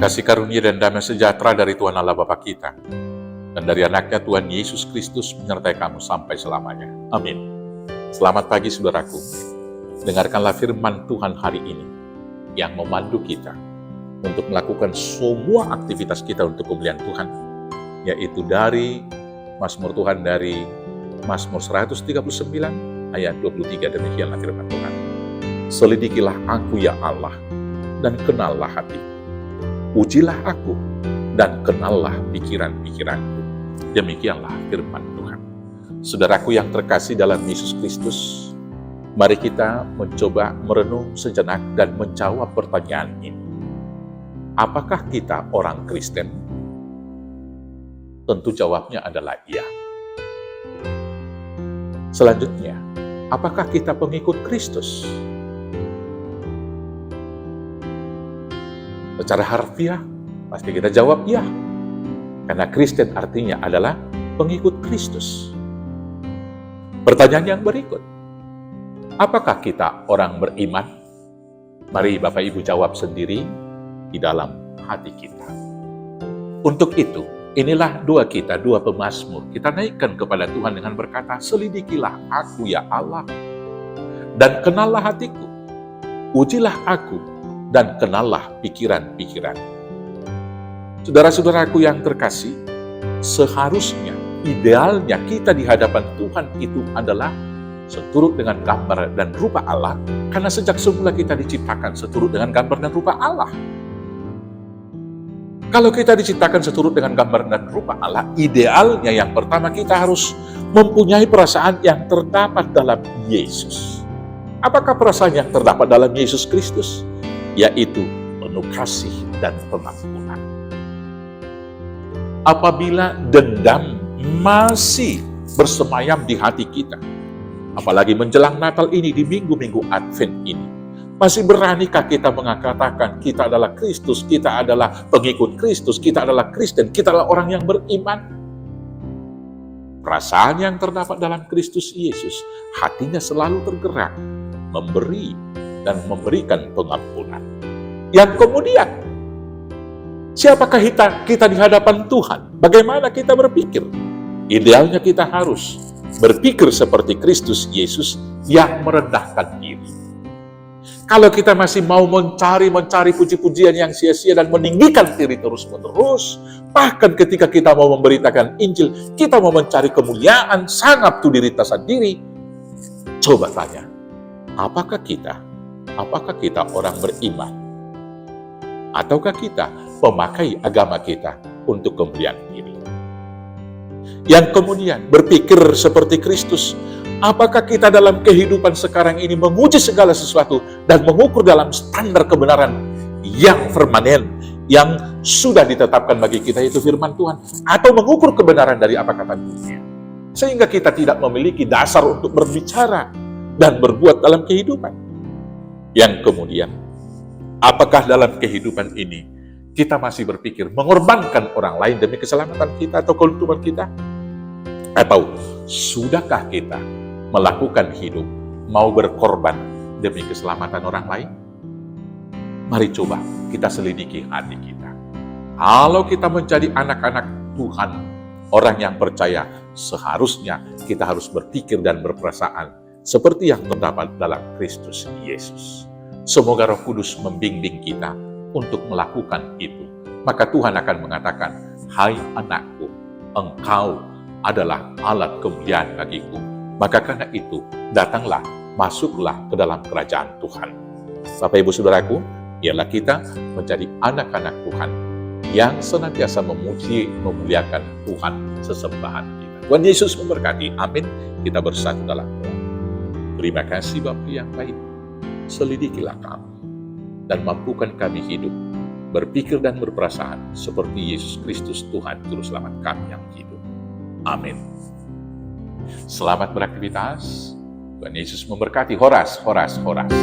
Kasih karunia dan damai sejahtera dari Tuhan Allah Bapa kita dan dari anaknya Tuhan Yesus Kristus menyertai kamu sampai selamanya. Amin. Selamat pagi saudaraku. Dengarkanlah firman Tuhan hari ini yang memandu kita untuk melakukan semua aktivitas kita untuk kemuliaan Tuhan, yaitu dari Mazmur Tuhan dari Mazmur 139 ayat 23. Demikianlah firman Tuhan. Selidikilah aku ya Allah dan kenallah hatiku. Ujilah aku dan kenallah pikiran-pikiranku. Demikianlah firman Tuhan. Saudaraku yang terkasih dalam Yesus Kristus, mari kita mencoba merenung sejenak dan menjawab pertanyaan ini. Apakah kita orang Kristen? Tentu jawabnya adalah iya. Selanjutnya, apakah kita pengikut Kristus? Secara harfiah, pasti kita jawab ya. Karena Kristen artinya adalah pengikut Kristus. Pertanyaan yang berikut, apakah kita orang beriman? Mari Bapak Ibu jawab sendiri di dalam hati kita. Untuk itu, inilah doa kita, doa pemazmur. Kita naikkan kepada Tuhan dengan berkata, selidikilah aku ya Allah, dan kenallah hatiku. Ujilah aku, dan kenallah pikiran-pikiran. Saudara-saudaraku yang terkasih, seharusnya, idealnya kita di hadapan Tuhan itu adalah seturut dengan gambar dan rupa Allah, karena sejak semula kita diciptakan seturut dengan gambar dan rupa Allah. Kalau kita diciptakan seturut dengan gambar dan rupa Allah, idealnya yang pertama kita harus mempunyai perasaan yang terdapat dalam Yesus. Apakah perasaan yang terdapat dalam Yesus Kristus? Yaitu penuh kasih dan pengampunan. Apabila dendam masih bersemayam di hati kita, apalagi menjelang Natal ini, di minggu-minggu Advent ini, masih beranikah kita mengatakan kita adalah Kristus, kita adalah pengikut Kristus, kita adalah Kristen, kita adalah orang yang beriman? Perasaan yang terdapat dalam Kristus Yesus, hatinya selalu tergerak, memberi dan memberikan pengampunan. Yang kemudian, siapakah kita di hadapan Tuhan? Bagaimana kita berpikir? Idealnya kita harus berpikir seperti Kristus Yesus yang merendahkan diri. Kalau kita masih mau mencari puji-pujian yang sia-sia dan meninggikan diri terus-menerus, bahkan ketika kita mau memberitakan Injil, kita mau mencari kemuliaan, sangat tuh diri sendiri. Coba tanya, apakah kita orang beriman? Ataukah kita memakai agama kita untuk kemuliaan diri? Yang kemudian berpikir seperti Kristus, apakah kita dalam kehidupan sekarang ini menguji segala sesuatu dan mengukur dalam standar kebenaran yang permanen, yang sudah ditetapkan bagi kita, yaitu firman Tuhan, atau mengukur kebenaran dari apa kata dunia, sehingga kita tidak memiliki dasar untuk berbicara dan berbuat dalam kehidupan. Yang kemudian, apakah dalam kehidupan ini kita masih berpikir mengorbankan orang lain demi keselamatan kita atau keuntungan kita? Atau sudahkah kita melakukan hidup mau berkorban demi keselamatan orang lain? Mari coba kita selidiki hati kita. Kalau kita menjadi anak-anak Tuhan, orang yang percaya, seharusnya kita harus berpikir dan berperasaan seperti yang terdapat dalam Kristus Yesus. Semoga Roh Kudus membimbing kita untuk melakukan itu. Maka Tuhan akan mengatakan, hai anakku, engkau adalah alat kemuliaan bagiku. Maka karena itu, datanglah, masuklah ke dalam kerajaan Tuhan. Bapak Ibu Saudaraku, ialah kita menjadi anak-anak Tuhan yang senantiasa memuji, memuliakan Tuhan sesembahan kita. Tuhan Yesus memberkati. Amin. Kita bersatu dalam doa. Terima kasih Bapa yang baik. Selidikilah kami dan mampukan kami hidup, berpikir dan berperasaan seperti Yesus Kristus Tuhan Juru Selamat kami yang hidup. Amin. Selamat beraktivitas. Tuhan Yesus memberkati. Horas, horas, horas.